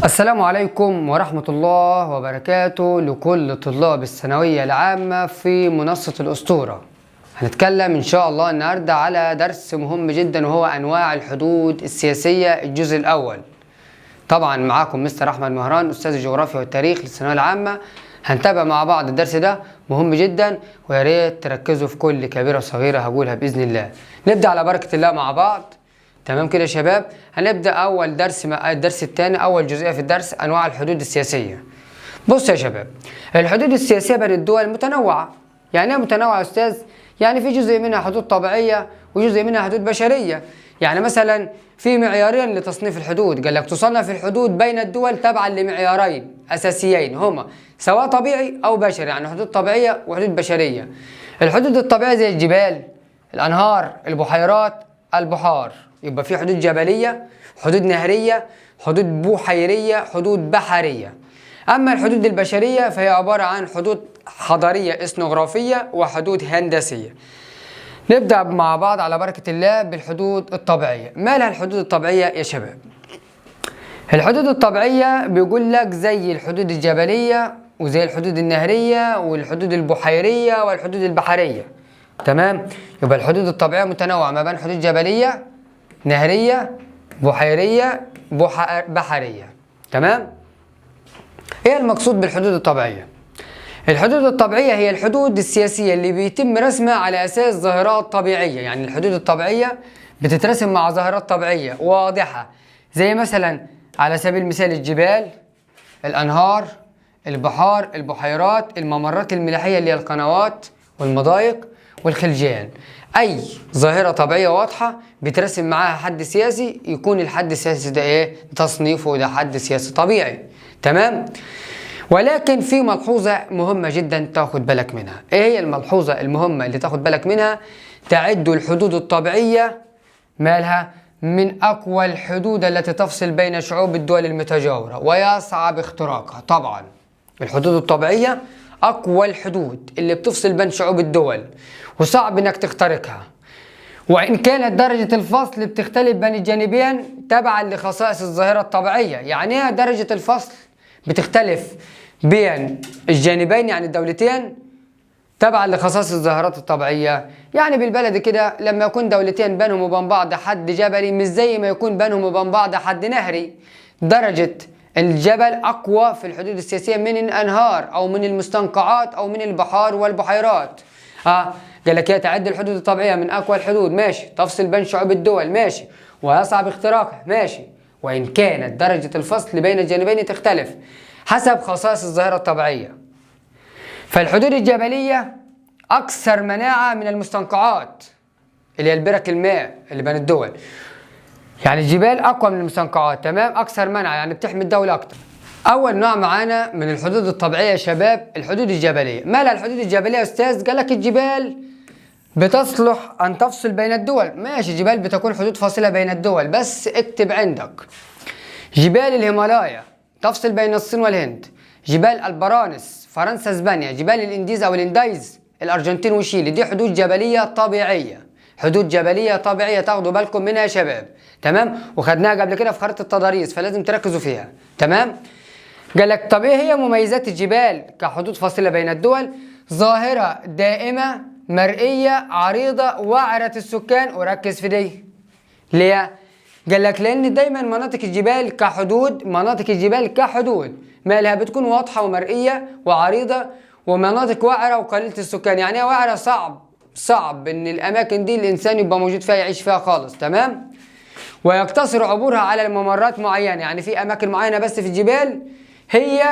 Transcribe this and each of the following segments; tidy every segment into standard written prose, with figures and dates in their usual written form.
السلام عليكم ورحمة الله وبركاته لكل طلاب الثانوية العامة في منصة الأسطورة. هنتكلم إن شاء الله النهاردة على درس مهم جدا وهو أنواع الحدود السياسية الجزء الأول. طبعا معاكم مستر أحمد مهران أستاذ الجغرافيا والتاريخ للثانوية العامة. هنتابع مع بعض الدرس ده مهم جدا ويا ريت تركزوا في كل كبيرة وصغيرة هقولها بإذن الله. نبدأ على بركة الله مع بعض. تمام كده يا شباب. هنبدأ أول درس الدرس الثاني أول جزئية في الدرس أنواع الحدود السياسية. بص يا شباب، الحدود السياسية بين الدول متنوعة. يعني إيه متنوعة يا أستاذ؟ يعني في جزء منها حدود طبيعية وجزء منها حدود بشرية. يعني مثلا في معيارين لتصنيف الحدود، قال لك تصنف الحدود بين الدول تبعا لمعيارين أساسيين هما سواء طبيعي أو بشري، يعني حدود طبيعية وحدود بشرية. الحدود الطبيعية زي الجبال، الأنهار، البحيرات، البحار. يبقى في حدود جبلية، حدود نهرية، حدود بحيرية، حدود بحرية. أما الحدود البشرية فهي عبارة عن حدود حضارية إثنوغرافية وحدود هندسية. نبدأ مع بعض على بركة الله بالحدود الطبيعية. ما لها الحدود الطبيعية يا شباب؟ الحدود الطبيعية بيقول لك زي الحدود الجبلية وزي الحدود النهرية والحدود البحيرية والحدود البحرية. تمام؟ يبقى الحدود الطبيعية متنوعة ما بين حدود جبلية، نهرية، بحيرية، بحرية. تمام؟ ايه المقصود بالحدود الطبيعية؟ الحدود الطبيعية هي الحدود السياسية اللي بيتم رسمها على أساس ظاهرات طبيعية. يعني الحدود الطبيعية بتترسم مع ظاهرات طبيعية واضحة، زي مثلا على سبيل المثال الجبال، الأنهار، البحار، البحيرات، الممرات الملاحية اللي هي القنوات والمضايق والخلجان. أي ظاهرة طبيعية واضحة بترسم معاها حد سياسي، يكون الحد السياسي ده إيه؟ تصنيفه ده حد سياسي طبيعي. تمام؟ ولكن في ملحوظة مهمة جدا تاخد بالك منها. إيه هي الملحوظة المهمة اللي تاخد بالك منها؟ تعد الحدود الطبيعية مالها من أقوى الحدود التي تفصل بين شعوب الدول المتجاورة ويصعب اختراقها. طبعا الحدود الطبيعية أقوى الحدود اللي بتفصل بين شعوب الدول وصعب انك تخترقها، وإن كانت درجة الفصل بتختلف بين الجانبين تبعا لخصائص الظاهرة الطبيعية. يعني ايه درجة الفصل بتختلف بين الجانبين؟ يعني الدولتين تبعا لخصائص الظاهرات الطبيعية. يعني بالبلد كده لما يكون دولتين بينهم وبين بعض حد جبلي مش زي ما يكون بينهم وبين بعض حد نهري. درجة الجبل أقوى في الحدود السياسية من الأنهار أو من المستنقعات أو من البحار والبحيرات. قال لك هي تعد الحدود الطبيعية من أقوى الحدود، ماشي، تفصل بين شعوب الدول، ماشي، ويصعب اختراقها، ماشي، وإن كانت درجة الفصل بين الجانبين تختلف حسب خصائص الظاهرة الطبيعية. فالحدود الجبلية أكثر مناعة من المستنقعات اللي هي البرك الماء اللي بين الدول. يعني الجبال أقوى من المستنقعات، تمام، أكثر مناعة، يعني بتحمي الدولة أكثر. أول نوع معانا من الحدود الطبيعية يا شباب الحدود الجبلية. ما لها الحدود الجبلية يا أستاذ؟ قال لك الجبال بتصلح أن تفصل بين الدول، ماشي، الجبال بتكون حدود فاصلة بين الدول، بس اكتب عندك جبال الهيمالايا تفصل بين الصين والهند، جبال البرانس فرنسا اسبانيا، جبال الانديز أو الانديز الأرجنتين وشيلي. دي حدود جبلية طبيعية، حدود جبلية طبيعية تاخدوا بالكم منها يا شباب. تمام؟ وخدناها قبل كده في خريطة التضاريس فلازم تركزوا فيها. تمام؟ قال لك طب ايه هي مميزات الجبال كحدود فاصلة بين الدول؟ ظاهرة دائمة مرئية عريضة وعرة السكان، وركز في دي. ليه؟ قال لك لأن دايما مناطق الجبال كحدود مالها بتكون واضحة ومرئية وعريضة، ومناطق وعرة وقليلة السكان. يعني ايه وعرة؟ صعب ان الاماكن دي الانسان يبقى موجود فيها يعيش فيها خالص. تمام؟ ويقتصر عبورها على الممرات معينة، يعني في اماكن معينة بس في الجبال هي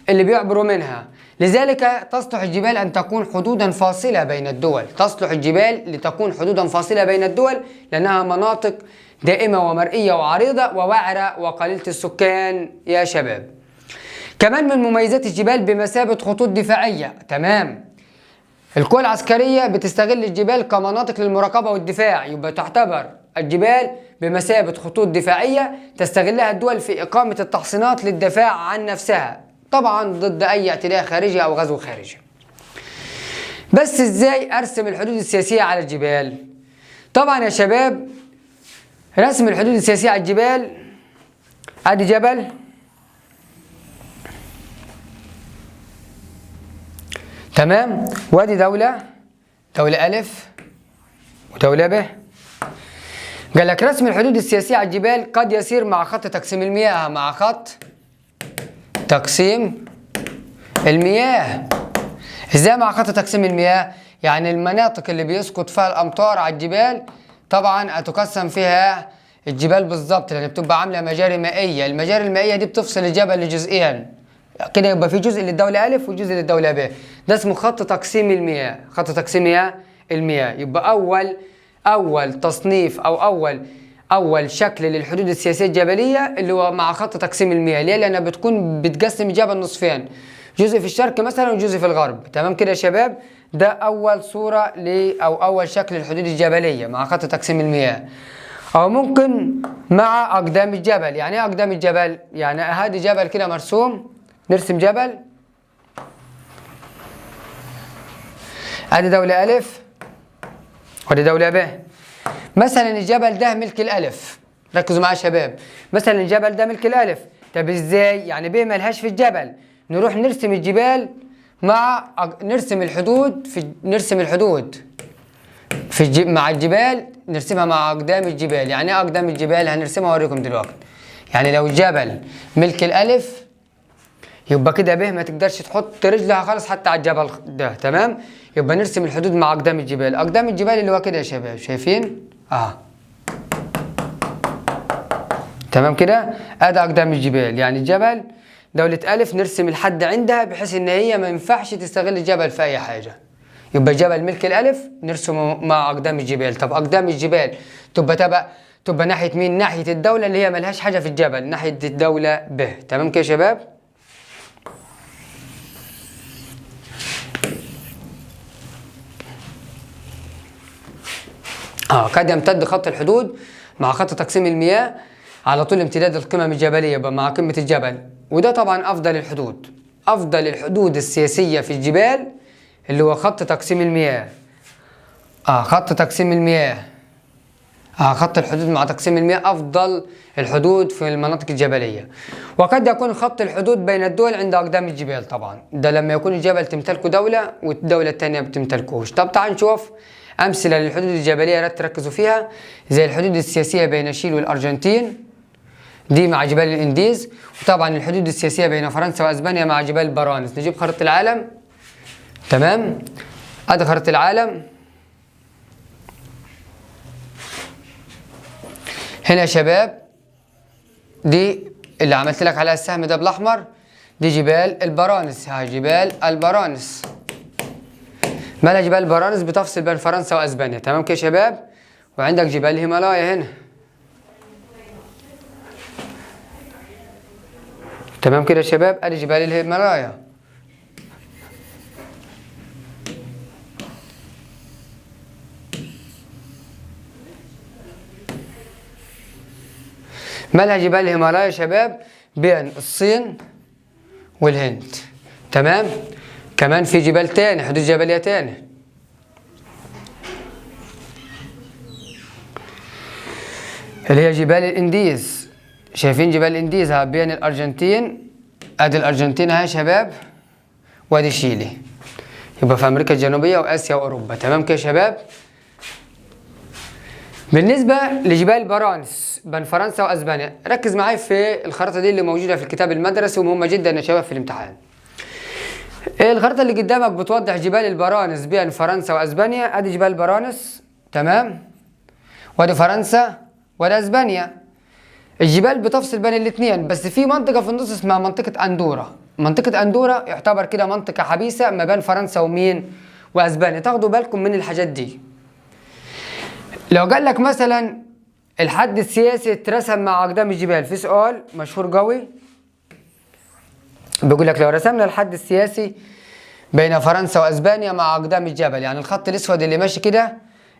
اللي بيعبروا منها. لذلك تصلح الجبال ان تكون حدودا فاصلة بين الدول، تصلح الجبال لتكون حدودا فاصلة بين الدول لانها مناطق دائمة ومرئية وعريضة ووعرة وقليلة السكان يا شباب. كمان من مميزات الجبال بمثابة خطوط دفاعية. تمام؟ القوى العسكرية بتستغل الجبال كمناطق للمراقبة والدفاع، يبقى تعتبر الجبال بمثابة خطوط دفاعية تستغلها الدول في إقامة التحصينات للدفاع عن نفسها، طبعا ضد أي اعتداء خارجي أو غزو خارجي. بس إزاي أرسم الحدود السياسية على الجبال؟ طبعا يا شباب رسم الحدود السياسية على الجبال، أدي جبل تمام. وادي دولة ألف ودولة ب. قال لك رسم الحدود السياسية على الجبال قد يسير مع خط تقسيم المياه. مع خط تقسيم المياه. ازاي مع خط تقسيم المياه؟ يعني المناطق اللي بيسقط فيها الامطار على الجبال طبعا هتقسم فيها الجبال بالظبط، لان بتبقى عامله مجاري مائيه. المجاري المائيه دي بتفصل الجبل لجزئين كده، يبقى في جزء للدوله الف وجزء للدوله ب. ده اسمه خط تقسيم المياه. خط تقسيم المياه. يبقى اول تصنيف او اول شكل للحدود السياسيه الجبليه اللي هو مع خط تقسيم المياه. ليه؟ لانها بتكون بتقسم الجبل نصفين، جزء في الشرق مثلا وجزء في الغرب. تمام كده يا شباب؟ ده اول صوره او اول شكل للحدود الجبليه مع خط تقسيم المياه. او ممكن مع اقدام الجبل. يعني ايه اقدام الجبل؟ يعني هادي جبل كده مرسوم، نرسم جبل، ادي دوله الف ودي دوله ب. مثلا الجبل ده ملك الالف، ركزوا معايا يا شباب. مثلا الجبل ده ملك الالف. طب ازاي؟ يعني ب ملهاش في الجبل، نروح نرسم الجبال نرسم الحدود مع الجبال، نرسمها مع اقدام الجبال. يعني ايه اقدام الجبال؟ هنرسمها اوريكم دلوقتي. يعني لو الجبل ملك الالف يبقى كده ب ما تقدرش تحط رجلها خالص حتى على الجبل ده. تمام؟ يبقى نرسم الحدود مع اقدام الجبال. اقدام الجبال اللي هو كده يا شباب، شايفين؟ تمام كده؟ ادي اقدام الجبال. يعني الجبل دولة ألف نرسم الحد عندها بحيث إن هي ما ينفعش تستغل الجبل في أي حاجة. يبقى جبل ملك الألف نرسمه مع أقدام الجبال. طب أقدام الجبال تبقى ناحية مين؟ ناحية الدولة اللي هي ملهاش حاجة في الجبل، ناحية الدولة ب. تمام كده يا شباب؟ قد يمتد خط الحدود مع خط تقسيم المياه على طول امتداد القمم الجبلية مع قمة الجبل. وده طبعا أفضل الحدود السياسية في الجبال اللي هو خط تقسيم المياه. خط تقسيم المياه. خط الحدود مع تقسيم المياه أفضل الحدود في المناطق الجبلية. وقد يكون خط الحدود بين الدول عند أقدام الجبال. طبعا ده لما يكون الجبل تمتلكه دولة والدولة الثانية بتمتلكوش. طب تعال نشوف أمثلة للحدود الجبلية تركزوا فيها، زي الحدود السياسية بين شيل والأرجنتين دي مع جبال الانديز. وطبعا الحدود السياسية بين فرنسا واسبانيا مع جبال برانس. نجيب خريطة العالم. تمام؟ ادي خريطة العالم. هنا يا شباب دي اللي عملت لك عليها السهم ده بالاحمر، دي جبال البرانس. جبال البرانس. مالها جبال البرانس؟ بتفصل بين فرنسا واسبانيا. تمام كده يا شباب؟ وعندك جبال الهيمالايا هنا. تمام كده يا شباب؟ ادي جبال الهيمالايا. مالها جبال الهيمالايا يا شباب؟ بين الصين والهند. تمام؟ كمان في جبال تاني، حدود جبلية تاني. اللي هي جبال الانديز. شايفين جبال الانديز بين الارجنتين. ادي الارجنتين اهي يا شباب، وادي شيلي. يبقى في امريكا الجنوبيه واسيا واوروبا. تمام كده يا شباب؟ بالنسبه لجبال برانس بين فرنسا واسبانيا، ركز معايا في الخريطه دي اللي موجوده في الكتاب المدرسي ومهمه جدا يا شباب في الامتحان. الخريطه اللي قدامك بتوضح جبال البرانس بين فرنسا واسبانيا. ادي جبال برانس. تمام؟ وادي فرنسا وادي اسبانيا. الجبال بتفصل بين الاثنين، بس في منطقة في النص اسمها منطقة أندورا. منطقة أندورا يعتبر كده منطقة حبيسة ما بين فرنسا ومين؟ وأسبانيا. تاخدوا بالكم من الحاجات دي. لو قال لك مثلا الحد السياسي اترسم مع أقدام الجبال، في سؤال مشهور قوي بيقول لك لو رسمنا الحد السياسي بين فرنسا وأسبانيا مع أقدام الجبل، يعني الخط الأسود اللي ماشي كده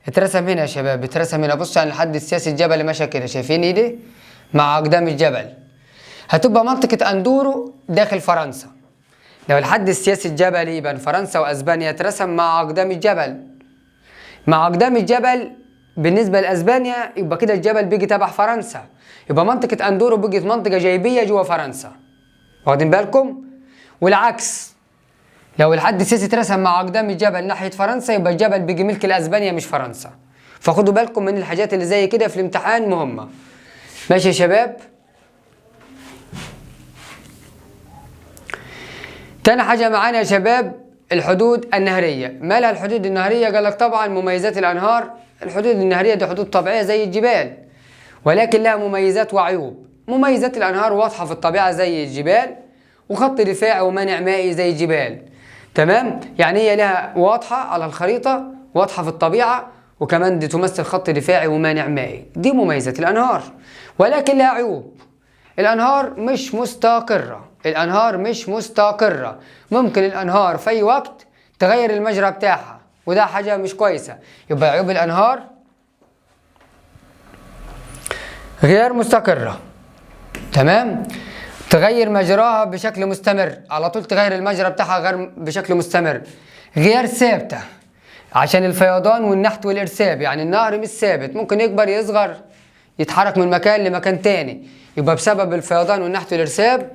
اترسم هنا يا شباب، اترسم هنا. بصوا يعني الحد السياسي الجبل اللي ماشي كده، شايفين ايدي؟ مع أقدام الجبل. هتبقى منطقة أندورو داخل فرنسا. لو الحد السياسي الجبلي بين فرنسا وأسبانيا اترسم مع أقدام الجبل. مع أقدام الجبل بالنسبة لأسبانيا يبقى كده الجبل بيجي تبع فرنسا. يبقى منطقة أندورو بقت منطقة جيبية جوا فرنسا. واخدين بالكم؟ والعكس، لو الحد السياسي اترسم مع أقدام الجبل ناحية فرنسا يبقى الجبل بيجي ملك لأسبانيا مش فرنسا. فخدوا بالكم من الحاجات اللي زي كده في الامتحان مهمة. ماشي يا شباب. تاني حاجة معانا يا شباب الحدود النهرية. مالها الحدود النهرية؟ قال لك طبعا مميزات الأنهار. الحدود النهرية دي حدود طبيعية زي الجبال، ولكن لها مميزات وعيوب. مميزات الأنهار واضحة في الطبيعة زي الجبال، وخط دفاعي ومانع مائي زي الجبال. تمام؟ يعني هي لها واضحة على الخريطة، واضحة في الطبيعة، وكمان دي تمثل خط دفاعي ومانع مائي. دي مميزات الأنهار، ولكن لها عيوب. الأنهار مش مستقرة. الأنهار مش مستقرة. ممكن الأنهار في أي وقت تغير المجرى بتاعها، وده حاجة مش كويسة. يبقى عيوب الأنهار غير مستقرة. تمام؟ تغير مجراها بشكل مستمر، على طول تغير المجرى بتاعها غير بشكل مستمر. غير ثابتة عشان الفيضان والنحت والإرساب. يعني النهر مش ثابت، ممكن يكبر يصغر يتحرك من مكان لمكان تاني، يبقى بسبب الفيضان والنحت والإرساب.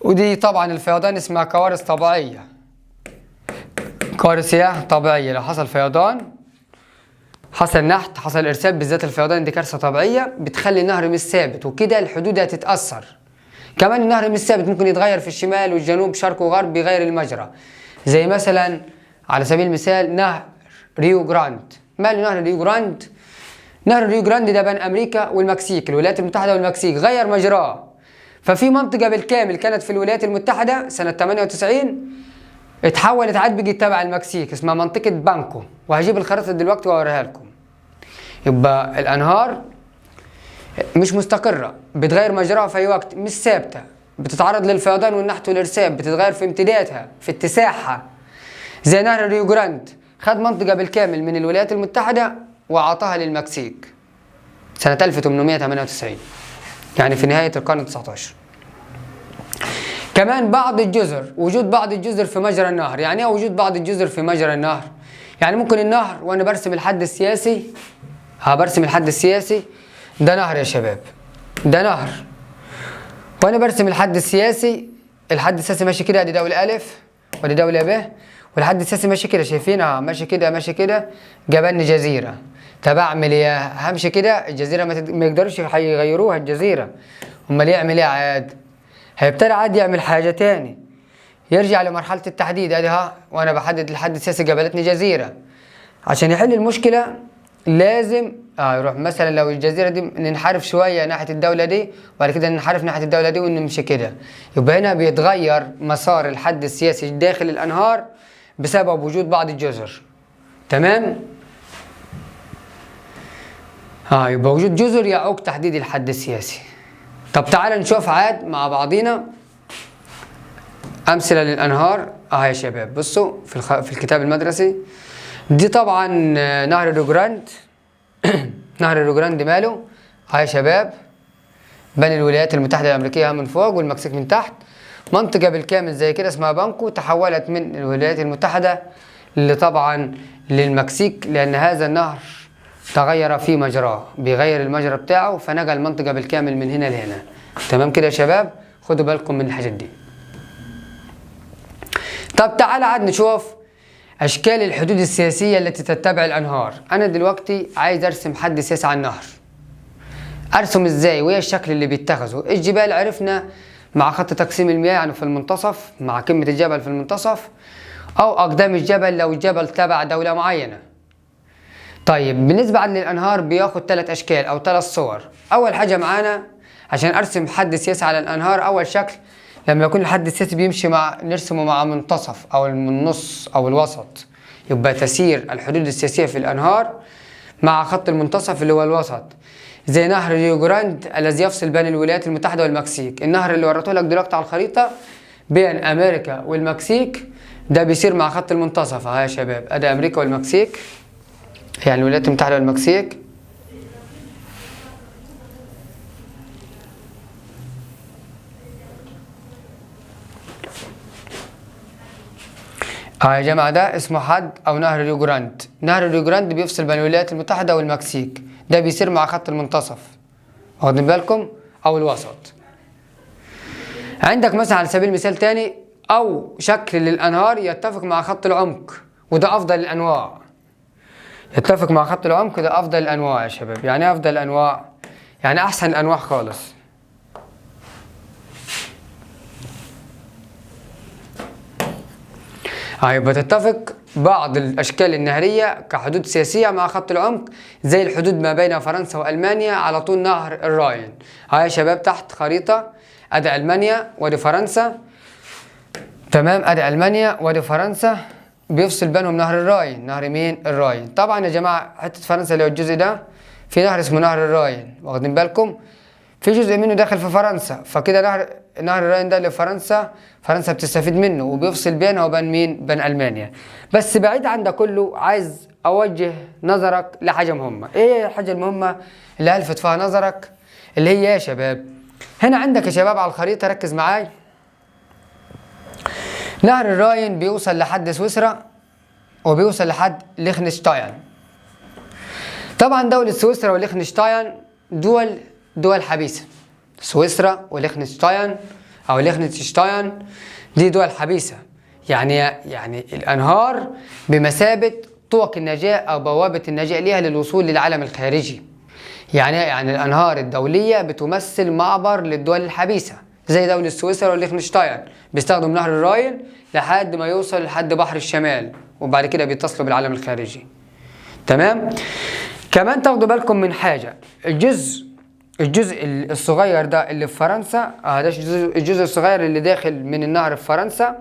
ودي طبعا الفيضان اسمها كوارث طبيعية. كوارث طبيعية. لو حصل فيضان، حصل نحت، حصل إرساب، بالذات الفيضان دي كارثة طبيعية بتخلي النهر مش ثابت، وكده الحدود هتتأثر. كمان النهر مش ثابت، ممكن يتغير في الشمال والجنوب شرق وغرب، بيغير المجرى. زي مثلا على سبيل المثال نهر ريو جراند. ماله نهر ريو جراند؟ نهر ريو جراند ده بين أمريكا والمكسيك، الولايات المتحدة والمكسيك، غير مجراه. ففي منطقة بالكامل كانت في الولايات المتحدة سنة 98 اتحولت عاد بقت تبع المكسيك، اسمها منطقة بانكو، وهجيب الخريطة دلوقتي واوريها لكم. يبقى الأنهار مش مستقرة، بتغير مجراها في أي وقت، مش ثابتة، بتتعرض للفيضان والنحت والإرساب، بتتغير في امتدادها، في اتساعها. زي نهر ريو جراند، خد منطقة بالكامل من الولايات المتحدة وعطاها للمكسيك سنة 1898، يعني في نهاية القرن 19. كمان بعض الجزر، وجود بعض الجزر في مجرى النهر. يعني ايه وجود بعض الجزر في مجرى النهر؟ يعني ممكن النهر وانا برسم الحد السياسي، برسم الحد السياسي، ده نهر يا شباب، ده نهر، وانا برسم الحد السياسي، الحد السياسي ماشي كده، ادي دولة ألف ودي دولة ب، والحد السياسي ماشي كده، شايفينها ماشي كده ماشي كده، جابلني جزيرة. طب اعمل ايه؟ همشي كده، الجزيرة ما يقدروش يغيروها الجزيرة، امال يعمل ايه عاد؟ هيبتدي عاد يعمل حاجة تاني، يرجع لمرحلة التحديد. ادي ها وانا بحدد الحد السياسي جابلتني جزيرة. عشان يحل المشكلة لازم يروح مثلا لو الجزيرة دي ننحرف شوية ناحية الدولة دي، وبعد كده ننحرف ناحية الدولة دي ونمشي كده. يبقى هنا بيتغير مسار الحد السياسي داخل الأنهار بسبب وجود بعض الجزر. تمام؟ يبقى وجود جزر يعوق تحديد الحد السياسي. طب تعال نشوف عاد مع بعضينا أمثلة للأنهار. يا شباب بصوا في الكتاب المدرسي. دي طبعا نهر ريو جراند. نهر ريو جراند ماله؟ يا شباب بين الولايات المتحدة الأمريكية من فوق والمكسيك من تحت. منطقة بالكامل زي كده اسمها بانكو، تحولت من الولايات المتحدة طبعا للمكسيك، لأن هذا النهر تغير في مجراه، بيغير المجرى بتاعه، فنقل المنطقة بالكامل من هنا لهنا. تمام كده يا شباب؟ خدوا بالكم من الحاجات دي. طب تعالى عاد نشوف أشكال الحدود السياسية التي تتبع الأنهار. أنا دلوقتي عايز أرسم حد سياسي على النهر. أرسم إزاي؟ وإيه الشكل اللي بيتخذه؟ الجبال عرفنا مع خط تقسيم المياه، يعني في المنتصف، مع قمة الجبل في المنتصف، أو أقدام الجبل لو الجبل تبع دولة معينة. طيب بالنسبة للأنهار بياخد 3 أشكال أو 3 صور. أول حاجة معانا عشان أرسم حد سياسي على الأنهار، أول شكل لما يكون الحد السياسي بيمشي نرسمه مع منتصف أو النص أو الوسط، يبقى تسير الحدود السياسية في الأنهار مع خط المنتصف اللي هو الوسط. زي نهر ريو جراند الذي يفصل بين الولايات المتحدة والمكسيك. النهر اللي وريته لك دلوقتي على الخريطة بين أمريكا والمكسيك، ده بيصير مع خط المنتصف. يا شباب أدي أمريكا والمكسيك، يعني الولايات المتحدة والمكسيك. يا جماعة ده اسمه حد أو نهر ريو جراند. نهر ريو جراند بيفصل بين الولايات المتحدة والمكسيك، ده بيصير مع خط المنتصف، واخدين بالكم؟ أو الوسط. عندك مثلا على سبيل المثال تاني او شكل للانهار يتفق مع خط العمق، وده افضل الانواع. يتفق مع خط العمق ده افضل الانواع يا شباب. يعني ايه افضل الانواع؟ يعني احسن الانواع خالص. يبقى تتفق بعض الاشكال النهريه كحدود سياسيه مع خط العمق، زي الحدود ما بين فرنسا والمانيا على طول نهر الراين. يا شباب تحت خريطه، ادي المانيا ودي فرنسا، تمام، ادي المانيا ودي فرنسا، بيفصل بينهم نهر الراين. نهر مين؟ الراين. طبعا يا جماعه حته فرنسا اللي هو الجزء ده في نهر اسمه نهر الراين، واخدين بالكم؟ في جزء منه داخل في فرنسا، فكده نهر الراين ده اللي في فرنسا بتستفيد منه وبيفصل بينها وبين مين؟ بين المانيا. بس بعيد عن ده كله، عايز اوجه نظرك لحاجه مهمه. ايه الحاجه المهمه اللي هلفت فيها نظرك؟ اللي هي يا شباب، هنا عندك يا شباب على الخريطه، ركز معاي، نهر الراين بيوصل لحد سويسرا وبيوصل لحد ليخنشتاين. طبعا دولة سويسرا وليخنشتاين دول حبيسة. سويسرا وليخنشتاين او ليخنشتاين دي دول حبيسة. يعني الانهار بمثابة طوق النجاة او بوابة النجاة ليها للوصول للعالم الخارجي. يعني الانهار الدولية بتمثل معبر للدول الحبيسة، زي دولة سويسرا وليخنشتاين بيستخدم نهر الراين لحد ما يوصل لحد بحر الشمال، وبعد كده بيتصلوا بالعالم الخارجي. تمام؟ كمان تاخدوا بالكم من حاجة، الجزء الصغير ده اللي في فرنسا، ده الجزء الصغير اللي داخل من النهر في فرنسا،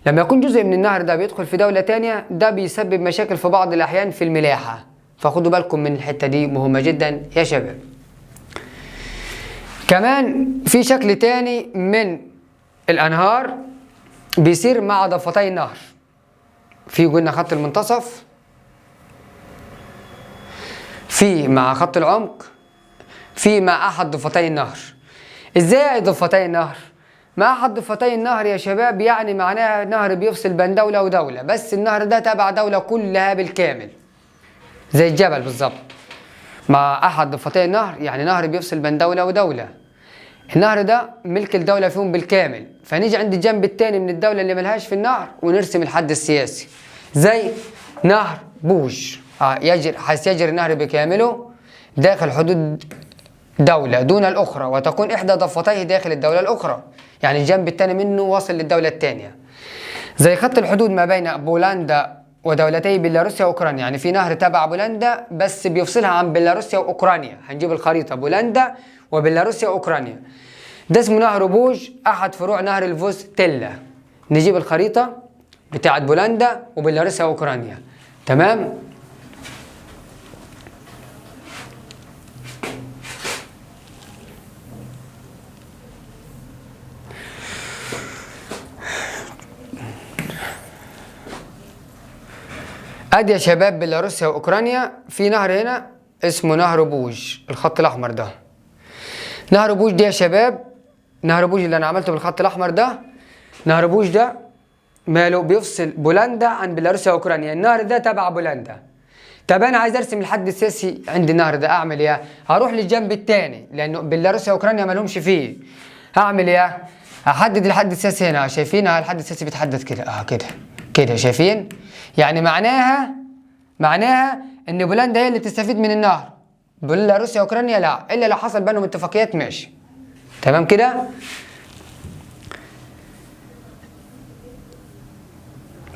لما يكون جزء من النهر ده بيدخل في دولة تانية، ده بيسبب مشاكل في بعض الأحيان في الملاحة. فخدوا بالكم من الحتة دي، مهمة جدا يا شباب. كمان في شكل تاني من الأنهار بيصير مع ضفتي النهر. في قلنا خط المنتصف، في مع خط العمق، في مع أحد ضفتي النهر. إزاي ضفتي النهر؟ مع أحد ضفتي النهر يا شباب يعني معناها نهر بيفصل بين دولة ودولة، بس النهر ده تبع دولة كلها بالكامل، زي الجبل بالظبط. مع أحد ضفتي النهر يعني نهر بيفصل بين دولة ودولة، النهر ده ملك الدولة فيهم بالكامل. فنيجي عند الجنب التاني من الدولة اللي ملهاش في النهر ونرسم الحد السياسي، زي نهر بوج، حيث يجري النهر بكامله داخل حدود دولة دون الأخرى، وتكون إحدى ضفتيه داخل الدولة الأخرى، يعني الجنب التاني منه واصل للدولة التانية. زي خط الحدود ما بين بولندا ودولتي بيلاروسيا وأوكرانيا، يعني في نهر تبع بولندا بس بيفصلها عن بيلاروسيا وأوكرانيا. هنجيب الخريطة، بولندا وبيلاروسيا وأوكرانيا، ده اسمه نهر بوج، أحد فروع نهر الفوستيلا. نجيب الخريطة بتاعت بولندا وبيلاروسيا وأوكرانيا، تمام؟ ادي يا شباب بيلاروسيا واوكرانيا، في نهر هنا اسمه نهر بوج، الخط الاحمر ده. نهر بوج ده يا شباب، نهر بوج اللي انا عملته بالخط الاحمر ده، نهر بوج ده ماله؟ بيفصل بولندا عن بيلاروسيا واوكرانيا. النهر ده تبع بولندا. طب انا عايز ارسم الحد السياسي عند النهر ده، اعمل ايه؟ هروح للجنب الثاني لانه بيلاروسيا واوكرانيا ما لهمش فيه. هعمل ايه؟ هحدد الحد السياسي هنا، شايفين الحد السياسي بيتحدد كده، كده شايفين؟ يعني معناها ان بولندا هي اللي تستفيد من النهر، بيلاروسيا واوكرانيا لا، الا لو حصل بينهم اتفاقيات ماشي. تمام كده؟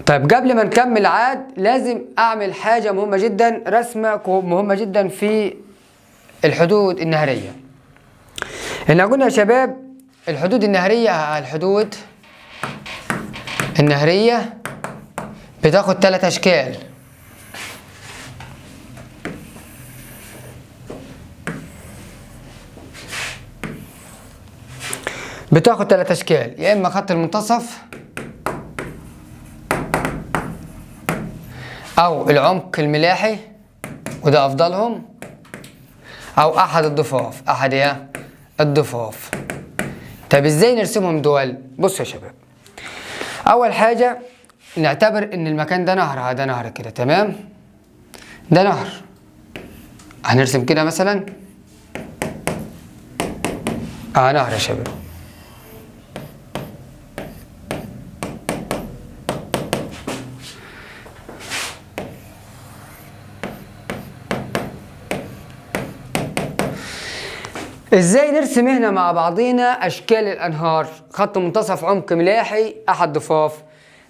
طيب قبل ما نكمل عاد لازم اعمل حاجه مهمه جدا، رسمه مهمه جدا في الحدود النهريه. احنا قلنا يا شباب الحدود النهريه بتاخد 3 اشكال. بتاخد 3 اشكال، يا اما خط المنتصف او العمق الملاحي وده افضلهم، او احد الضفاف، الضفاف. طب ازاي نرسمهم دول؟ بصوا يا شباب، اول حاجه نعتبر ان المكان ده نهر، هذا نهر كده، تمام؟ ده نهر، هنرسم كده مثلا نهر يا شباب. ازاي نرسم هنا مع بعضينا اشكال الانهار؟ خط منتصف عمق ملاحي احد ضفاف.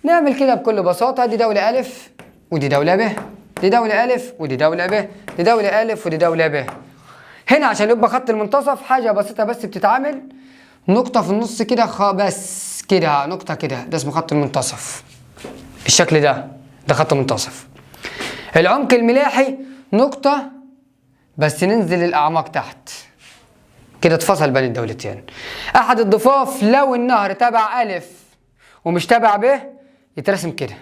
نعمل كده بكل بساطة. دي دولة الف ودي دولة ب، دي دولة الف ودي دولة ب، دي دولة الف ودي دولة ب. هنا عشان يبقى خط المنتصف حاجة بسيطة بس بتتعمل، نقطة في النص كده بس كده، نقطة كده، ده اسمه خط المنتصف. الشكل ده خط منتصف. العمق الملاحي نقطة بس ننزل الأعماق تحت كده، اتفصل بين الدولتين. أحد الضفاف لو النهر تبع ألف ومش تبع ب يترسم كده.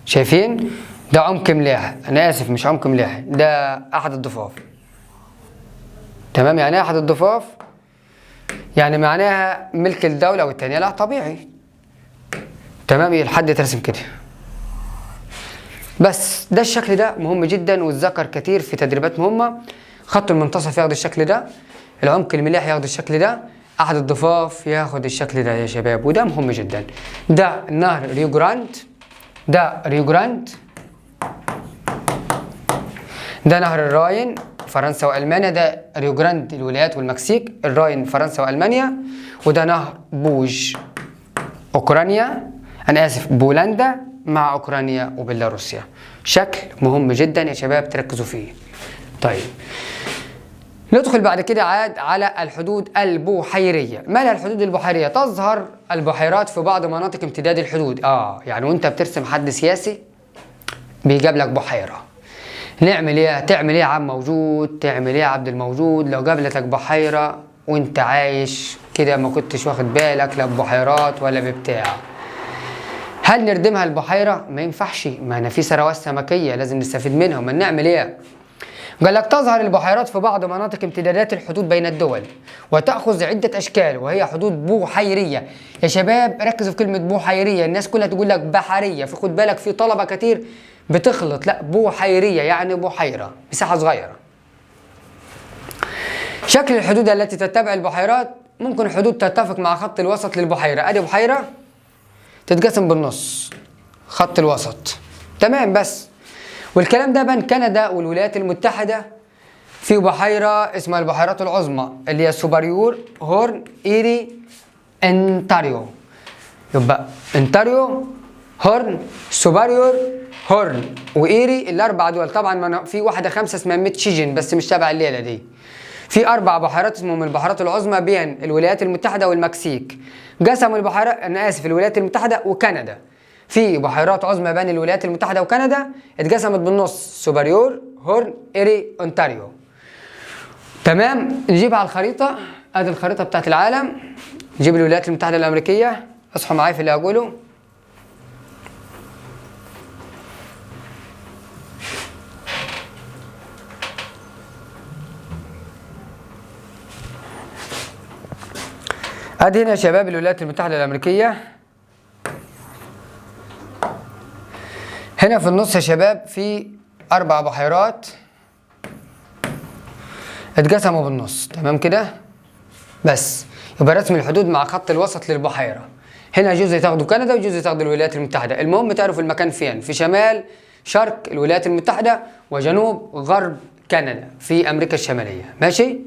شايفين؟ ده عمق ملاحي، أنا آسف مش عمق ملاحي، ده أحد الضفاف. تمام؟ يعني أحد الضفاف يعني معناها ملك الدولة والتانية لا طبيعي. تمام؟ الحد يترسم كده. بس ده الشكل ده مهم جدا واتذكر كتير في تدريبات مهمة. خط المنتصف ياخد الشكل ده، العمق الملاحي ياخد الشكل ده، أحد الضفاف ياخد الشكل ده يا شباب، وده مهم جدا. ده نهر ريو جراند، ده ريو جراند، ده نهر الراين فرنسا وألمانيا، ده ريو جراند الولايات والمكسيك، الراين فرنسا وألمانيا، وده نهر بوج أوكرانيا، أنا آسف بولندا مع أوكرانيا وبيلاروسيا. شكل مهم جدا يا شباب تركزوا فيه. طيب ندخل بعد كده عاد على الحدود البحيرية. ما لها الحدود البحيرية؟ تظهر البحيرات في بعض مناطق امتداد الحدود. يعني وانت بترسم حد سياسي بيجاب لك بحيرة، نعمل ايه؟ تعمل ايه يا عم موجود؟ تعمل ايه يا عبد الموجود لو جابلتك بحيرة وانت عايش كده ما كنتش واخد بالك لا ببحيرات ولا ببتاع؟ هل نردمها البحيرة؟ ما ينفعش، ما انا في ثروات سمكية لازم نستفيد منها. ما نعمل ايه؟ قال لك تظهر البحيرات في بعض مناطق امتدادات الحدود بين الدول وتأخذ عدة أشكال وهي حدود بحيرية. يا شباب ركزوا في كلمة بحيرية، الناس كلها تقول لك بحرية، فخد بالك في طلبة كتير بتخلط، لا بحيرية يعني بحيرة مساحة صغيرة. شكل الحدود التي تتبع البحيرات، ممكن حدود تتفق مع خط الوسط للبحيرة. ادي بحيرة تتقسم بالنص خط الوسط، تمام. بس والكلام ده بين كندا والولايات المتحدة في بحيرة اسمها البحيرات العظمى اللي هي سوبريور، هورن، إيري، انتاريو. يبقى انتاريو، هورن، سوبريور، هورن وإيري، الأربع دول. طبعا في واحدة خامسة اسمها ميتشيجن بس مش تبع الليلة دي. في 4 بحيرات اسمهم البحيرات العظمى بين الولايات المتحدة والمكسيك. قسموا البحيرات، أنا آسف، الولايات المتحدة وكندا. في بحيرات عظمى بين الولايات المتحدة وكندا اتقسمت بالنص سوبريور، هورن، إيري، أونتاريو. تمام. نجيبها على الخريطة، ادي الخريطة بتاعت العالم. نجيب الولايات المتحدة الأمريكية، اصحوا معايا في اللي هقوله. ادي هنا يا شباب الولايات المتحدة الأمريكية. هنا في النص يا شباب في 4 بحيرات اتقسموا بالنص، تمام كده. بس يبقى رسم الحدود مع خط الوسط للبحيرة. هنا جزء تاخده كندا وجزء تاخده الولايات المتحدة. المهم تعرفوا المكان فين، في شمال شرق الولايات المتحدة وجنوب غرب كندا في أمريكا الشمالية، ماشي.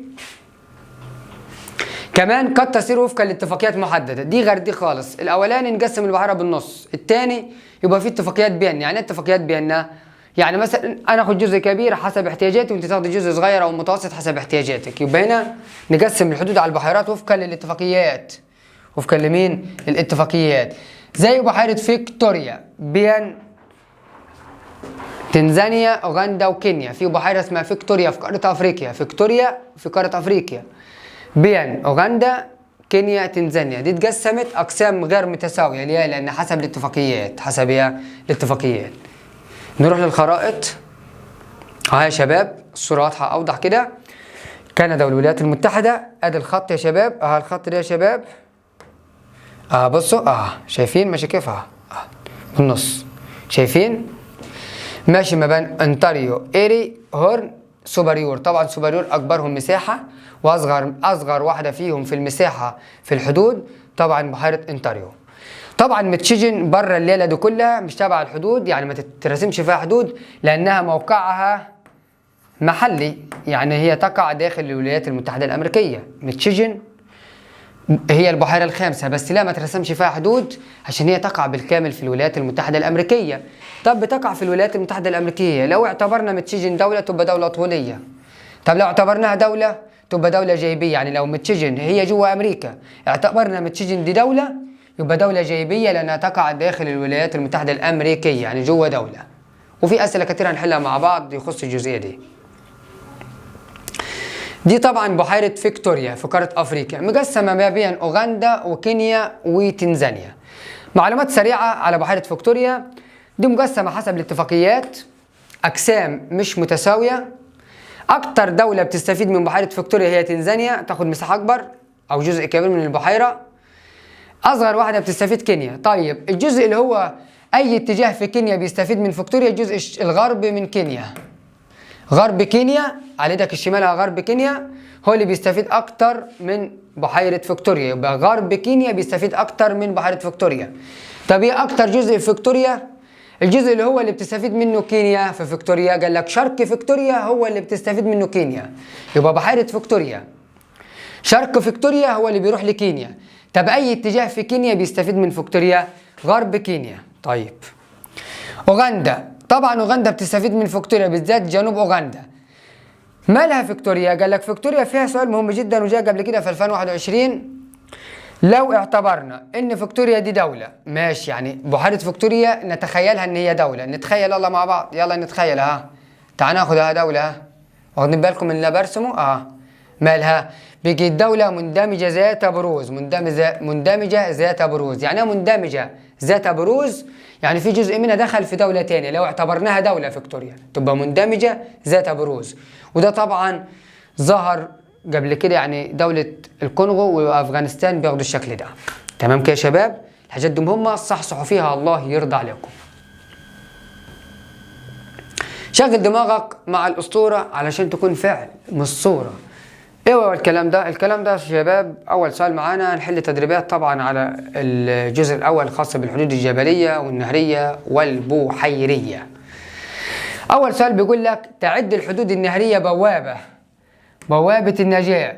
كمان قد تسير وفقا لاتفاقيات محددة، دي غير دي خالص. الأولاني نقسم البحيرة بالنص، الثاني يبقى في اتفاقيات بيننا. يعني ايه اتفاقيات بيننا؟ يعني مثلا انا اخد جزء كبير حسب احتياجاتي وانت تاخد جزء صغير او متوسط حسب احتياجاتك. يبقى هنا نقسم الحدود على البحيرات وفقا للاتفاقيات. وفقا لمين؟ الاتفاقيات. زي بحيرة فيكتوريا بين تنزانيا، اوغندا وكينيا. في بحيرة اسمها فيكتوريا في قارة افريقيا، فيكتوريا في قارة افريقيا بين اوغندا، كينيا، تنزانيا. دي اتقسمت اقسام غير متساوية. ليه؟ لان حسب الاتفاقيات، حسب الاتفاقيات. نروح للخرائط اهي يا شباب، الصورة واضحة اوضح كده. كندا والولايات المتحدة، ادي الخط يا شباب، الخط ده يا شباب. بصوا شايفين ماشي كيف؟ بالنص شايفين؟ ماشي ما بين انتاريو، ايري، هورن، سوبريور. طبعا سوبريور اكبرهم مساحة واصغر واحدة فيهم في المساحة في الحدود طبعا بحيرة انتاريو. طبعا متشيجن بره الليله دي كلها، مش تابعه الحدود، يعني ما تترسمش فيها حدود لانها موقعها محلي، يعني هي تقع داخل الولايات المتحدة الأمريكية. ميتشيجن هي البحيرة الخامسة، بس لا ما ترسمش فيها حدود عشان هي تقع بالكامل في الولايات المتحدة الأمريكية. طب بتقع في الولايات المتحدة الأمريكية، لو اعتبرنا ميتشيجن دولة تبقى دولة طولية. طب لو اعتبرناها دولة تبقى دولة جيبية، يعني لو ميتشيجن هي جوا أمريكا اعتبرنا ميتشيجن دي دولة يبقى دولة جيبية لأنها تقع داخل الولايات المتحدة الأمريكية، يعني جوا دولة. وفي أسئلة كتير هنحلها مع بعض يخص الجزئية دي. دي طبعا بحيرة فيكتوريا في قارة أفريقيا، مقسمة ما بين أوغندا وكينيا وتنزانيا. معلومات سريعة على بحيرة فيكتوريا، دي مقسمة حسب الاتفاقيات، أقسام مش متساوية. أكتر دولة بتستفيد من بحيرة فيكتوريا هي تنزانيا، تاخد مساحة أكبر أو جزء كبير من البحيرة. أصغر واحدة بتستفيد كينيا. طيب الجزء اللي هو أي اتجاه في كينيا بيستفيد من فيكتوريا، الجزء الغربي من كينيا، غرب كينيا على يدك الشمال غرب كينيا هو اللي بيستفيد أكتر من بحيرة فيكتوريا، يبقى غرب كينيا بيستفيد أكتر من بحيرة فيكتوريا. طب إيه أكتر جزء في فيكتوريا؟ الجزء اللي هو اللي بتستفيد منه كينيا في فيكتوريا، قال لك شرق فيكتوريا هو اللي بتستفيد منه كينيا، يبقى بحيرة فيكتوريا. شرق فيكتوريا هو اللي بيروح لكينيا. طب أي اتجاه في كينيا بيستفيد من فيكتوريا؟ غرب كينيا. طيب أوغندا، طبعا أوغندا بتستفيد من فيكتوريا، بالذات جنوب أوغندا. مالها فيكتوريا؟ قال لك فيكتوريا فيها سؤال مهم جدا وجاء قبل كده في 2021. لو اعتبرنا ان فيكتوريا دي دولة، ماشي، يعني بحيرة فيكتوريا نتخيلها ان هي دولة، نتخيل يلا مع بعض، يلا نتخيلها. تعال ناخدها دولة. واخدين بالكم من اللي برسمه؟ مالها؟ بيجي الدولة مندمجة ذات بروز، مندمجة ذات بروز. يعني ايه مندمجة ذات بروز؟ يعني في جزء منها دخل في دولة تانية. لو اعتبرناها دولة فيكتوريا تبقى مندمجة ذات بروز. وده طبعا ظهر قبل كده، يعني دولة الكونغو وأفغانستان بياخدوا الشكل ده. تمام كده يا شباب؟ الحاجات دي مهمة صحصحوا فيها الله يرضى عليكم. شغل دماغك مع الأسطورة علشان تكون فعل مش صورة. ايه هو الكلام ده؟ الكلام ده يا شباب أول سؤال معانا هنحل تدريبات طبعا على الجزء الأول الخاص بالحدود الجبلية والنهرية والبحيرية. أول سؤال بيقول لك تعد الحدود النهرية بوابة النجاة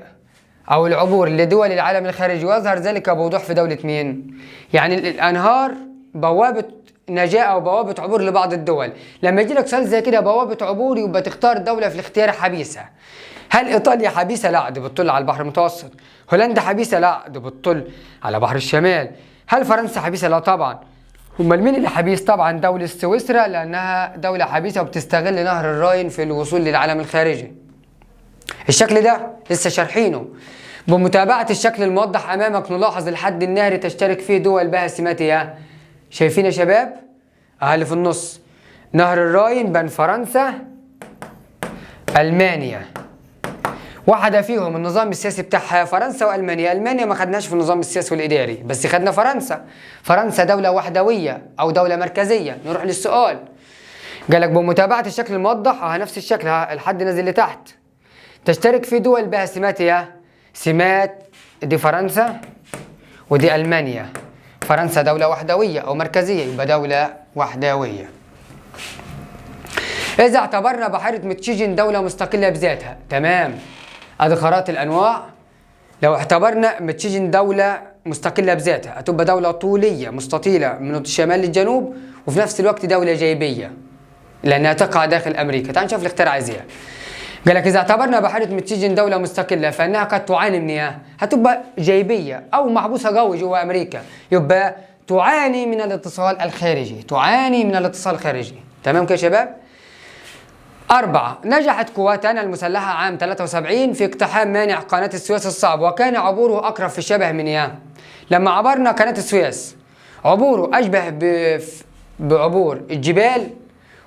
أو العبور لدول العالم الخارجي، ويظهر ذلك بوضوح في دولة مين؟ يعني الأنهار بوابة نجاة أو بوابة عبور لبعض الدول. لما يجي لك سؤال زي كده بوابة عبور يبقى تختار دولة في الاختيار حبيسة. هل إيطاليا حبيسة؟ لا، دي بتطل على البحر المتوسط. هولندا حبيسة؟ لا، دي بتطل على بحر الشمال. هل فرنسا حبيسة؟ لا طبعا. امال مين اللي حبيس؟ طبعا دولة سويسرا، لأنها دولة حبيسة وبتستغل نهر الراين في الوصول للعالم الخارجي. الشكل ده لسه شارحينه. بمتابعة الشكل الموضح أمامك نلاحظ الحد النهري تشترك فيه دول بها سماتها. شايفين يا شباب؟ اللي في النص نهر الراين بين فرنسا ألمانيا. واحدة فيهم النظام السياسي بتاعها فرنسا وألمانيا. ألمانيا ما خدناش في النظام السياسي والإداري، بس خدنا فرنسا. فرنسا دولة وحدوية أو دولة مركزية. نروح للسؤال. قالك بمتابعة الشكل الموضح نفس الشكل، الحد نازل لتحت. تشترك في دول بها سماتها. سمات دي فرنسا ودي ألمانيا. فرنسا دولة وحدوية أو مركزية، يبقى دولة وحدوية. إذا اعتبرنا بحيرة ميتشيجن دولة مستقلة بذاتها، تمام، أدي خرائط الأنواع. لو اعتبرنا ميتشيجن دولة مستقلة بذاتها هتبقى دولة طولية مستطيلة من الشمال للجنوب، وفي نفس الوقت دولة جيبية لأنها تقع داخل أمريكا. تعال نشوف الاختيار عايز ايه. قال لك إذا اعتبرنا بحيرة ميتشيجن دولة مستقلة فإنها قد تعاني من إيه؟ هتبقى جيبية أو محبوسة قوي جوا أمريكا، يبقى تعاني من الاتصال الخارجي، تعاني من الاتصال الخارجي. تمام كده يا شباب؟ 4. نجحت قواتنا المسلحة عام 73 في اقتحام مانع قناة السويس الصعب، وكان عبوره أقرب في الشبه من إيه؟ لما عبرنا قناة السويس عبوره أشبه بعبور الجبال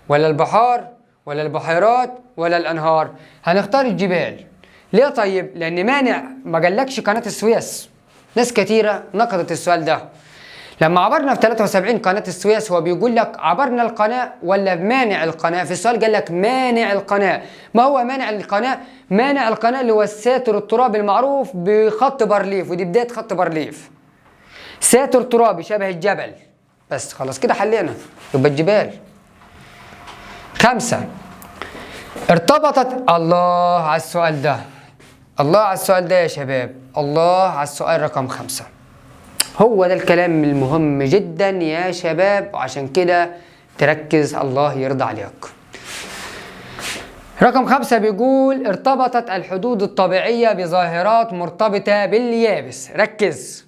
ولا البحار ولا البحيرات ولا الأنهار؟ هنختار الجبال. ليه طيب؟ لأن مانع ما قالكش قناة السويس. ناس كتيرة نقدت السؤال ده. لما عبرنا في 73 قناة السويس هو بيقول لك عبرنا القناة ولا مانع القناة؟ في السؤال قال لك مانع القناة. ما هو مانع القناة؟ مانع القناة اللي هو الساتر الترابي المعروف بخط بارليف، ودي بداية خط بارليف. ساتر ترابي شبه الجبل. بس خلاص كده حلينا، يبقى الجبال. 5. ارتبطت الله على السؤال ده، الله على السؤال ده يا شباب، الله على السؤال رقم 5. هو ده الكلام المهم جدا يا شباب، وعشان كده تركز الله يرضى عليك. رقم 5 بيقول ارتبطت الحدود الطبيعية بظاهرات مرتبطة باليابس. ركز.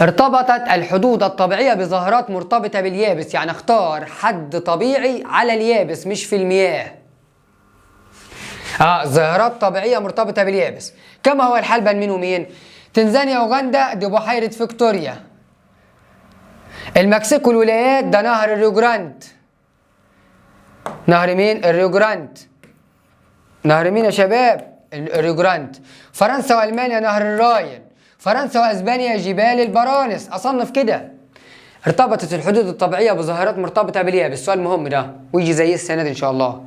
ارتبطت الحدود الطبيعية بظاهرات مرتبطة باليابس، يعني اختار حد طبيعي على اليابس مش في المياه. ظاهرات طبيعية مرتبطة باليابس. كما هو الحال بين مين ومين؟ تنزانيا وأوغندا دي بحيرة فيكتوريا. المكسيك والولايات ده نهر الريو جراند. نهر مين؟ الريو جراند. نهر مين يا شباب؟ الريو جراند. فرنسا وألمانيا نهر الراين. فرنسا وأسبانيا جبال البرانس. أصنف كده. ارتبطت الحدود الطبيعية بظاهرات مرتبطة باليابس. السؤال مهم ده ويجي زي السنة دي إن شاء الله.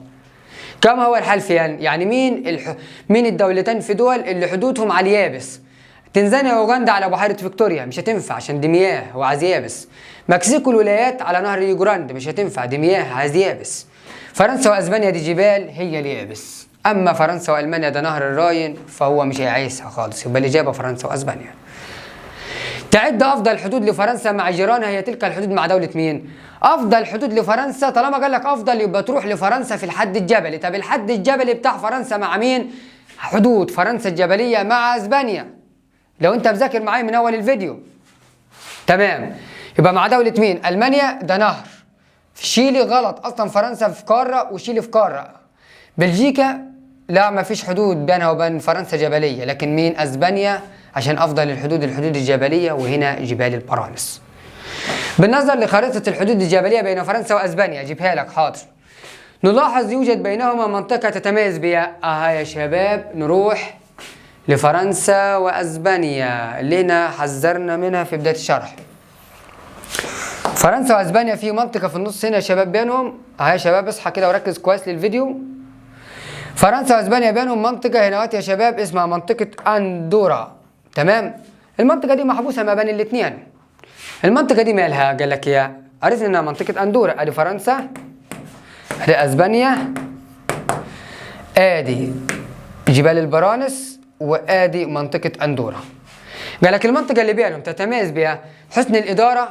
كما هو الحال في يعني مين الدولتين في دول اللي حدودهم على اليابس؟ تنزانيا واوغندا على بحيرة فيكتوريا مش هتنفع عشان دي مياه وعايز يابس. مكسيكو والولايات على نهر ريو جراند مش هتنفع دي مياه عايز يابس. فرنسا واسبانيا دي جبال هي اليابس. اما فرنسا والمانيا ده نهر الراين فهو مش هيعيسها خالص، يبقى الاجابه فرنسا واسبانيا. تعد افضل الحدود لفرنسا مع جيرانها هي تلك الحدود مع دوله مين؟ افضل حدود لفرنسا طالما قال لك افضل يبقى تروح لفرنسا في الحد الجبلي. طب الحد الجبلي بتاع فرنسا مع مين؟ حدود فرنسا الجبليه مع اسبانيا. لو انت مذاكر معايا من اول الفيديو. تمام. يبقى مع دولة مين؟ المانيا ده نهر. في شيلي غلط، اصلا فرنسا في قارة وشيلي في قارة. بلجيكا لا ما فيش حدود بينها وبين فرنسا جبلية، لكن مين؟ اسبانيا عشان افضل الحدود الجبلية وهنا جبال البرانس. بالنظر لخريطة الحدود الجبلية بين فرنسا واسبانيا اجيبها لك حاضر. نلاحظ يوجد بينهما منطقة تتميز بها. يا شباب نروح لفرنسا واسبانيا اللي هنا حذرنا منها في بداية الشرح. فرنسا واسبانيا في منطقة في النص هنا يا شباب بينهم. يا شباب اصحى كده وركز كويس للفيديو. فرنسا واسبانيا بينهم منطقة هنا يا شباب اسمها منطقة اندورا. تمام؟ المنطقة دي محبوسة ما بين الاثنين. المنطقة دي مالها؟ قال لك يا عرفنا انها منطقة اندورا. ادي فرنسا، ادي اسبانيا، ادي جبال البرانس، وادي منطقة اندورا. قال لك المنطقة اللي بينهم تتميز بها حسن الإدارة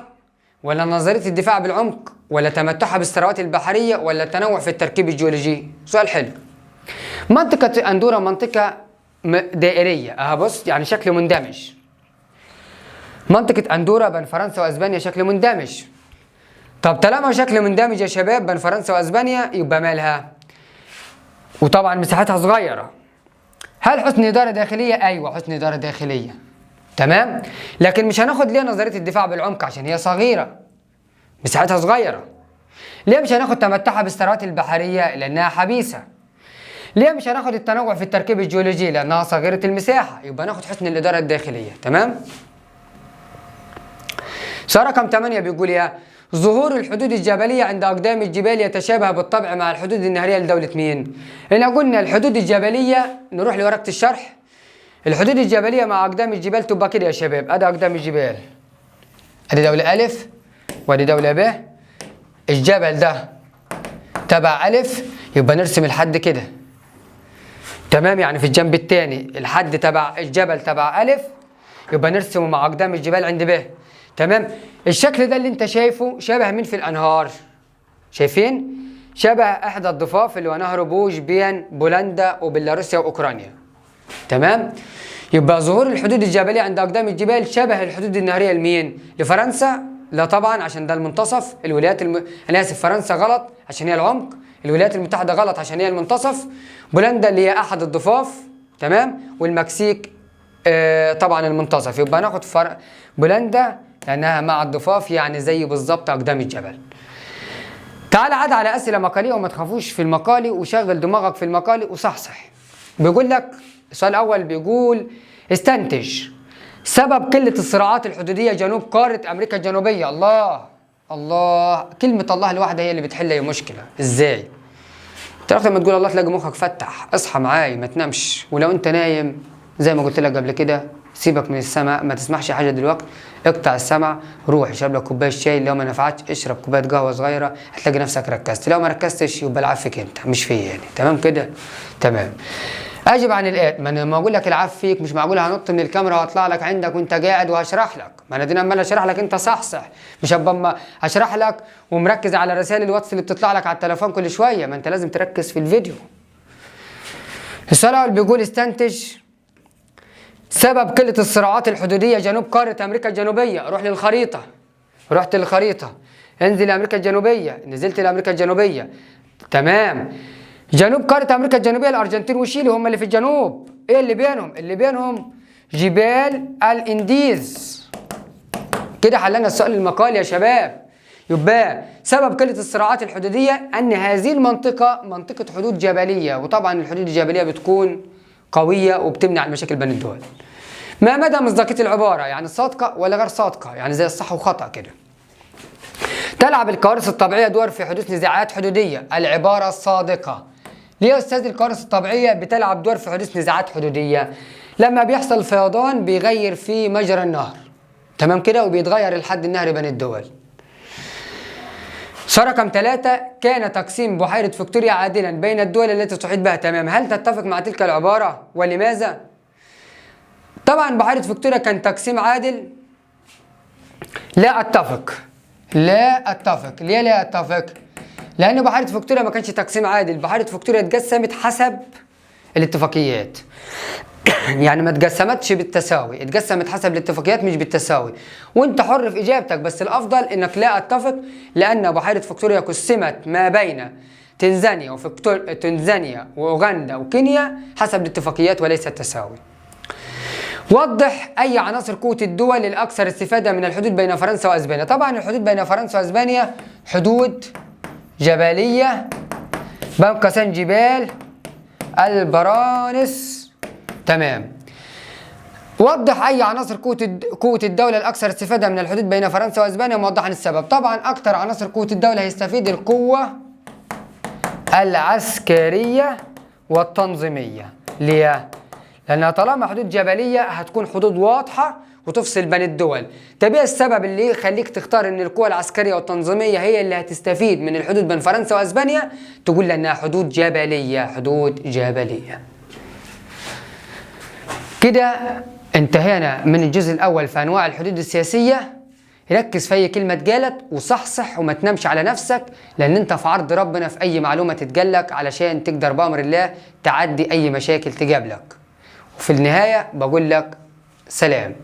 ولا نظرية الدفاع بالعمق ولا تمتعها بالثروات البحرية ولا التنوع في التركيب الجيولوجي؟ سؤال حلو. منطقة اندورا منطقة دائرية. بص يعني شكل مندمج. منطقة اندورا بين فرنسا واسبانيا شكل مندمج. طب طالما شكل مندمج يا شباب بين فرنسا واسبانيا يبقى مالها؟ وطبعا مساحتها صغيرة. هل حسن إدارة داخلية؟ أيوة حسن إدارة داخلية. تمام؟ لكن مش هناخد ليه نظرية الدفاع بالعمق عشان هي صغيرة. مساحتها صغيرة. ليه مش هناخد تمتعها بالثروات البحرية؟ لأنها حبيسة. ليه مش هناخد التنوع في التركيب الجيولوجي؟ لأنها صغيرة المساحة. يبقى ناخد حسن الإدارة الداخلية. تمام؟ سؤال رقم 8 بيقول يا ظهور الحدود الجبلية عند أقدام الجبال يتشابه بالطبع مع الحدود النهرية لدولة مين؟ هنا قلنا الحدود الجبلية نروح لورقة الشرح. الحدود الجبلية مع أقدام الجبال تبقى كده يا شباب. أدي أقدام الجبال. أدي دولة ألف وأدي دولة ب. الجبل ده تبع ألف يبقى نرسم الحد كده. تمام؟ يعني في الجنب الثاني الحد تبع الجبل تبع ألف يبقى نرسمه مع أقدام الجبال عند ب. تمام؟ الشكل ده اللي انت شايفه شبه مين في الانهار؟ شايفين؟ شبه احدى الضفاف اللي هو نهر بوج بين بولندا وبيلاروسيا واوكرانيا. تمام؟ يبقى ظهور الحدود الجبليه عند اقدام الجبال شبه الحدود النهريه لمين؟ لفرنسا؟ لا طبعا عشان ده المنتصف. انا اسف فرنسا غلط عشان هي العمق. الولايات المتحده غلط عشان هي المنتصف. بولندا اللي هي احد الضفاف. تمام؟ والمكسيك طبعا المنتصف. يبقى ناخد بولندا لأنها مع الضفاف يعني زي بالظبط أقدام الجبل. تعال عاد على أسئلة مقالية وما تخافوش في المقالي وشغل دماغك في المقالي وصحصح. بيقول لك السؤال الأول بيقول استنتج سبب قلة الصراعات الحدودية جنوب قارة أمريكا الجنوبية. الله كلمة الله الواحدة هي اللي بتحل أي مشكلة. إزاي؟ تعرف لما تقول الله تلاقي مخك فتح. اصحى معاي ما تنامش، ولو أنت نايم زي ما قلت لك قبل كده سيبك من السمع، ما تسمعش حاجه دلوقتي، اقطع السمع، روح اشرب لك كوبايه شاي، لو ما نفعتش اشرب كوبايه قهوه صغيره، هتلاقي نفسك ركزت، لو ما ركزتش يبقى العيب فيك انت مش فيا يعني. تمام كده؟ تمام. اجب عن الات، ما انا لما اقول لك العيب فيك مش معقول هنط من الكاميرا واطلع لك عندك وانت قاعد وهشرح لك، ما انا دي عمال اشرح لك انت صحصح، مش هبقى اما اشرح لك ومركز على رسائل الواتس اللي بتطلع لك على التليفون كل شويه، ما انت لازم تركز في الفيديو. السؤال الاول بيقول استنتج سبب قلة الصراعات الحدودية جنوب قارة أمريكا الجنوبية. روح للخريطة، رحت للخريطة، انزل أمريكا الجنوبية، نزلت لأمريكا الجنوبية. تمام. جنوب قارة أمريكا الجنوبية الأرجنتين وشيلي هم اللي في الجنوب. إيه اللي بينهم؟ اللي بينهم جبال الإنديز. كده حلنا السؤال المقالي يا شباب. يبقى سبب قلة الصراعات الحدودية أن هذه المنطقة منطقة حدود جبلية، وطبعا الحدود الجبلية بتكون قوية وبتمنع المشاكل بين الدول. ما مدى مصداقية العبارة؟ يعني صادقة ولا غير صادقة؟ يعني زي الصح وخطأ كده. تلعب الكوارث الطبيعية دور في حدوث نزاعات حدودية. العبارة الصادقة. ليه يا أستاذ الكوارث الطبيعية بتلعب دور في حدوث نزاعات حدودية؟ لما بيحصل فيضان بيغير في مجرى النهر، تمام كده، وبيتغير الحد النهري بين الدول. سؤال رقم 3 كان تقسيم بحيرة فيكتوريا عادلا بين الدول التي تحيط بها. تمام. هل تتفق مع تلك العبارة ولماذا؟ طبعا بحيرة فيكتوريا كان تقسيم عادل. لا اتفق. لا اتفق. ليه لا اتفق؟ لأن بحيرة فيكتوريا ما كانش تقسيم عادل، بحيرة فيكتوريا اتقسمت حسب الاتفاقيات. يعني ما اتقسمتش بالتساوي، اتقسمت حسب الاتفاقيات مش بالتساوي، وانت حر في اجابتك، بس الافضل انك لا اتفق، لان بحيرة فيكتوريا قسمت ما بين تنزانيا واوغندا وكينيا حسب الاتفاقيات وليس التساوي. وضح اي عناصر قوة الدول الاكثر استفادة من الحدود بين فرنسا واسبانيا. طبعا الحدود بين فرنسا واسبانيا حدود جبلية بين قوسين جبال البرانس. تمام. وضح اي عناصر قوة الدولة الاكثر استفادة من الحدود بين فرنسا واسبانيا موضحا السبب. طبعا اكثر عناصر قوة الدولة هيستفيد القوة العسكرية والتنظيمية. ليه؟ لانها طالما حدود جبلية هتكون حدود واضحة وتفصل بين الدول. طب ايه السبب اللي يخليك تختار ان القوة العسكرية والتنظيمية هي اللي هتستفيد من الحدود بين فرنسا واسبانيا؟ تقول لانها حدود جبلية، حدود جبلية. كده انتهينا من الجزء الاول في انواع الحدود السياسية. ركز في اي كلمة اتقالت وصحصح وما تنامش على نفسك، لان انت في عرض ربنا في اي معلومة تتقالك علشان تقدر بامر الله تعدي اي مشاكل تقابلك. وفي النهاية بقول لك سلام.